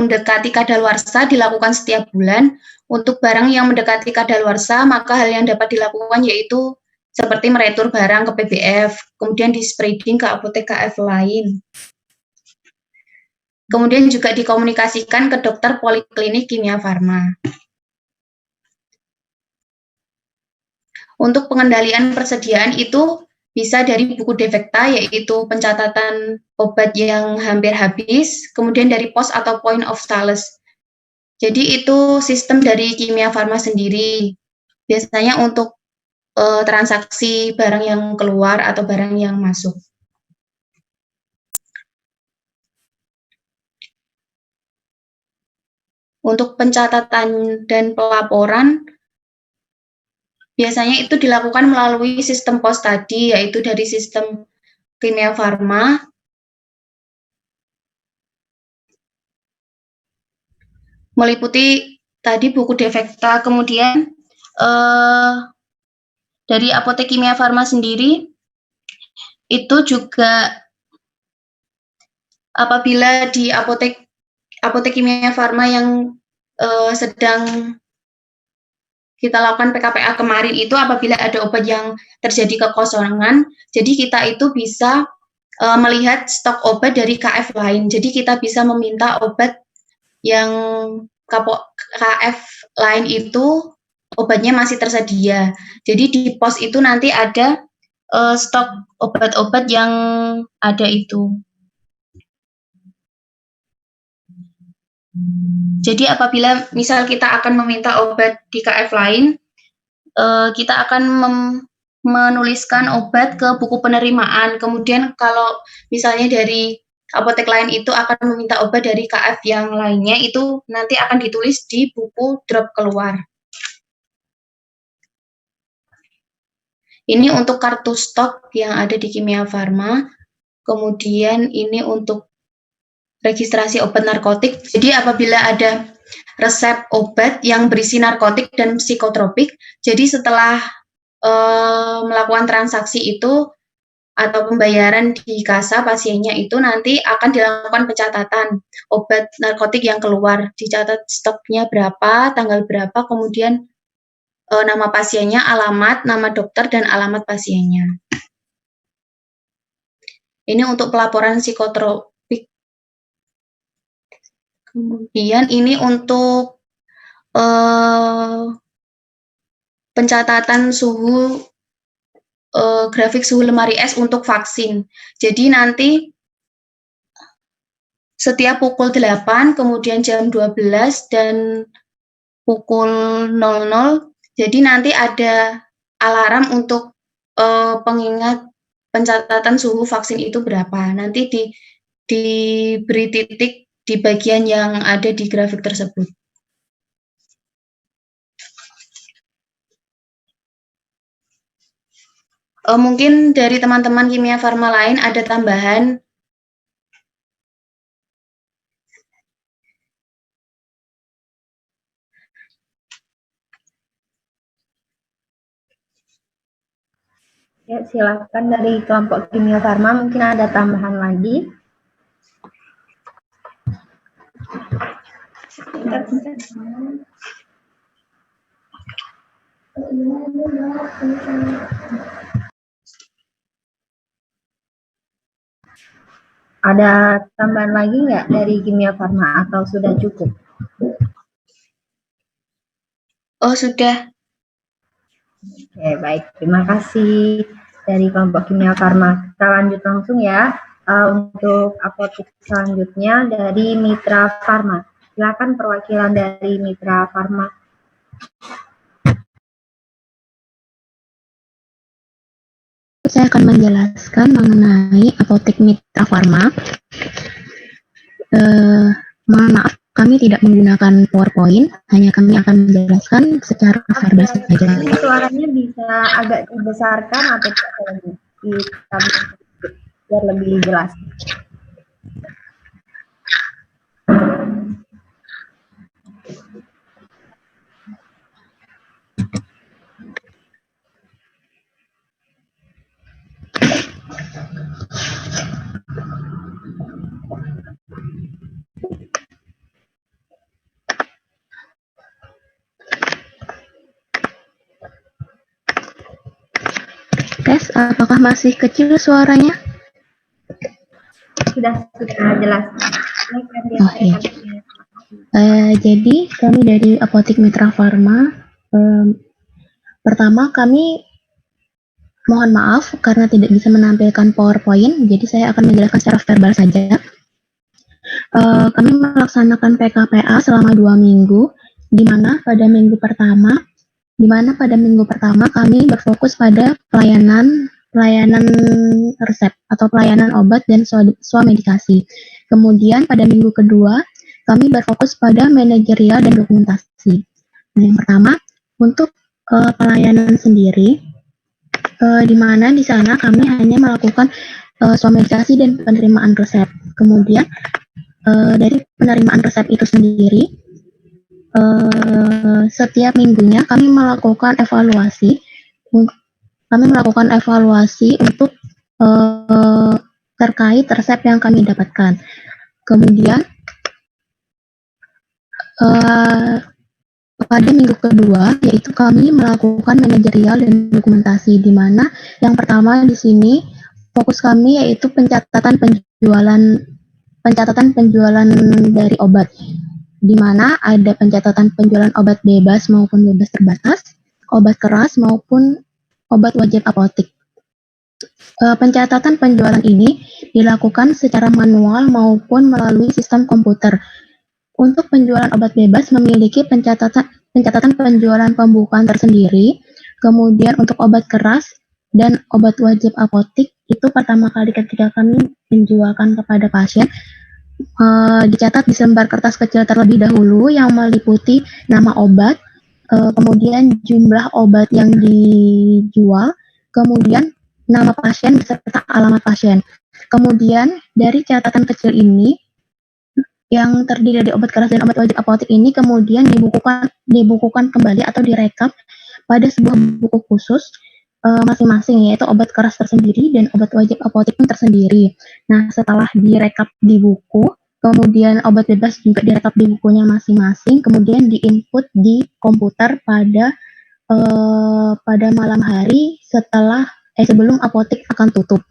mendekati kadaluarsa dilakukan setiap bulan. Untuk barang yang mendekati kadaluarsa, maka hal yang dapat dilakukan yaitu seperti meretur barang ke PBF, kemudian di-spreading ke apotek KF lain. Kemudian juga dikomunikasikan ke dokter poliklinik Kimia Farma. Untuk pengendalian persediaan itu bisa dari buku defekta, yaitu pencatatan obat yang hampir habis, kemudian dari pos atau point of sales. Jadi itu sistem dari Kimia Farma sendiri. Biasanya untuk transaksi barang yang keluar atau barang yang masuk. Untuk pencatatan dan pelaporan, biasanya itu dilakukan melalui sistem pos tadi, yaitu dari sistem Kimia Farma. Meliputi tadi buku defekta, kemudian dari apotek Kimia Farma sendiri, itu juga apabila di apotek Kimia Farma yang sedang kita lakukan PKPA kemarin itu, apabila ada obat yang terjadi kekosongan, jadi kita itu bisa melihat stok obat dari KF lain. Jadi kita bisa meminta obat yang KF lain itu obatnya masih tersedia. Jadi di pos itu nanti ada stok obat-obat yang ada itu. Jadi apabila misal kita akan meminta obat di KF lain, kita akan menuliskan obat ke buku penerimaan. Kemudian kalau misalnya dari apotek lain itu akan meminta obat dari KF yang lainnya, itu nanti akan ditulis di buku drop keluar. Ini untuk kartu stok yang ada di Kimia Farma. Kemudian ini untuk registrasi obat narkotik. Jadi apabila ada resep obat yang berisi narkotik dan psikotropik, jadi setelah melakukan transaksi itu atau pembayaran di kasa pasiennya itu nanti akan dilakukan pencatatan obat narkotik yang keluar, dicatat stoknya berapa, tanggal berapa, kemudian nama pasiennya, alamat, nama dokter, dan alamat pasiennya. Ini untuk pelaporan psikotropik. Kemudian ini untuk pencatatan suhu, grafik suhu lemari es untuk vaksin. Jadi nanti setiap pukul 8, kemudian jam 12, dan pukul 00, jadi nanti ada alarm untuk pengingat pencatatan suhu vaksin itu berapa. Nanti diberi titik di bagian yang ada di grafik tersebut. Mungkin dari teman-teman Kimia Farma lain ada tambahan. Ya, silakan dari kelompok Kimia Farma, mungkin ada tambahan lagi. Ada tambahan lagi nggak dari Kimia Farma atau sudah cukup? Oh, sudah. Oke, baik. Terima kasih dari kelompok Kimia Farma. Kita lanjut langsung ya. Untuk apotek selanjutnya dari Mitra Farma. Silakan perwakilan dari Mitra Farma. Saya akan menjelaskan mengenai apotek Mitra Farma. Mohon maaf, kami tidak menggunakan PowerPoint, hanya kami akan menjelaskan secara verbal saja. Ini suaranya bisa agak dibesarkan atau biar lebih jelas. Tes, apakah masih kecil suaranya? Sudah jelas. Oh iya. Jadi kami dari Apotik Mitra Farma, pertama kami mohon maaf karena tidak bisa menampilkan PowerPoint, jadi saya akan menjelaskan secara verbal saja. Kami melaksanakan PKPA selama 2 minggu, di mana pada minggu pertama kami berfokus pada pelayanan resep atau pelayanan obat dan swamedikasi. Kemudian pada minggu kedua kami berfokus pada manajerial dan dokumentasi. Nah, yang pertama untuk pelayanan sendiri, di mana di sana kami hanya melakukan swamedikasi dan penerimaan resep. Kemudian dari penerimaan resep itu sendiri, setiap minggunya kami melakukan evaluasi untuk terkait resep yang kami dapatkan. Kemudian pada minggu kedua, yaitu kami melakukan manajerial dan dokumentasi, di mana yang pertama di sini fokus kami yaitu pencatatan penjualan dari obat, di mana ada pencatatan penjualan obat bebas maupun bebas terbatas, obat keras maupun obat wajib apotik. Pencatatan penjualan ini dilakukan secara manual maupun melalui sistem komputer. Untuk penjualan obat bebas memiliki pencatatan penjualan pembukaan tersendiri. Kemudian untuk obat keras dan obat wajib apotik itu pertama kali ketika kami menjualkan kepada pasien, dicatat di selembar kertas kecil terlebih dahulu yang meliputi nama obat, kemudian jumlah obat yang dijual, kemudian nama pasien beserta alamat pasien. Kemudian dari catatan kecil ini yang terdiri dari obat keras dan obat wajib apotik ini kemudian dibukukan kembali atau direkap pada sebuah buku khusus masing-masing, yaitu obat keras tersendiri dan obat wajib apotik pun tersendiri. Nah, setelah direkap di buku, kemudian obat bebas juga direkap di bukunya masing-masing, kemudian diinput di komputer pada malam hari sebelum apotik akan tutup.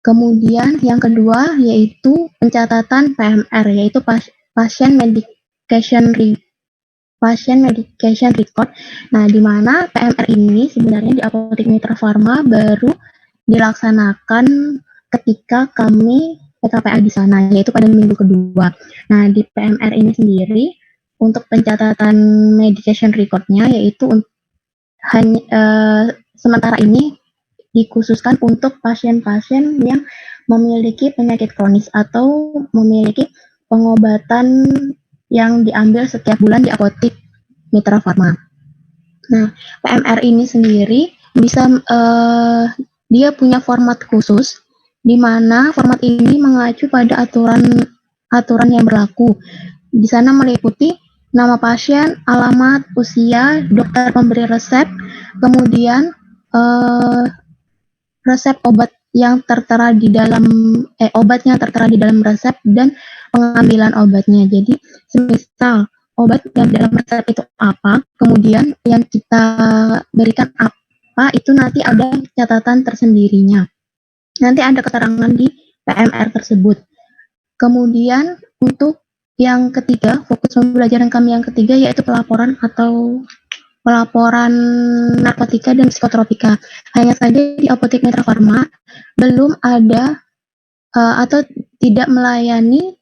Kemudian yang kedua yaitu pencatatan PMR, yaitu Patient Medication Record. Nah, di mana PMR ini sebenarnya di Apotik Mitra Farma baru dilaksanakan ketika kami PKPA di sana, yaitu pada minggu kedua. Nah, di PMR ini sendiri untuk pencatatan medication record-nya yaitu sementara ini dikhususkan untuk pasien-pasien yang memiliki penyakit kronis atau memiliki pengobatan yang diambil setiap bulan di Apotik Mitra Farma. Nah, PMR ini sendiri bisa dia punya format khusus, di mana format ini mengacu pada aturan yang berlaku. Di sana meliputi nama pasien, alamat, usia, dokter pemberi resep, kemudian resep obat yang tertera di dalam resep dan pengambilan obatnya. Jadi, semisal obat yang dalam resep itu apa, kemudian yang kita berikan apa, itu nanti ada catatan tersendirinya. Nanti ada keterangan di PMR tersebut. Kemudian untuk yang ketiga, fokus pembelajaran kami yang ketiga yaitu pelaporan narkotika dan psikotropika. Hanya saja di Apotik Mitra Farma belum ada atau tidak melayani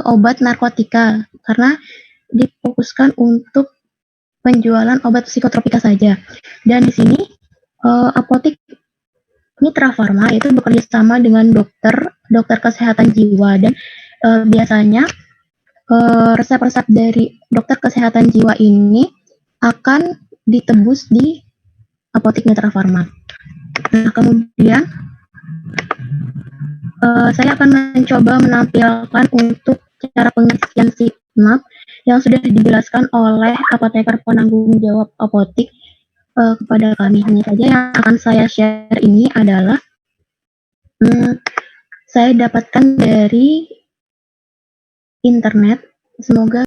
obat narkotika karena difokuskan untuk penjualan obat psikotropika saja. Dan di sini Apotik Mitra Farma itu bekerja sama dengan dokter kesehatan jiwa, dan biasanya resep-resep dari dokter kesehatan jiwa ini akan ditebus di Apotik Mitra Farma. Nah, kemudian saya akan mencoba menampilkan untuk cara pengisian signap yang sudah dijelaskan oleh apoteker penanggung jawab apotik kepada kami. Hanya saja yang akan saya share ini adalah saya dapatkan dari internet. Semoga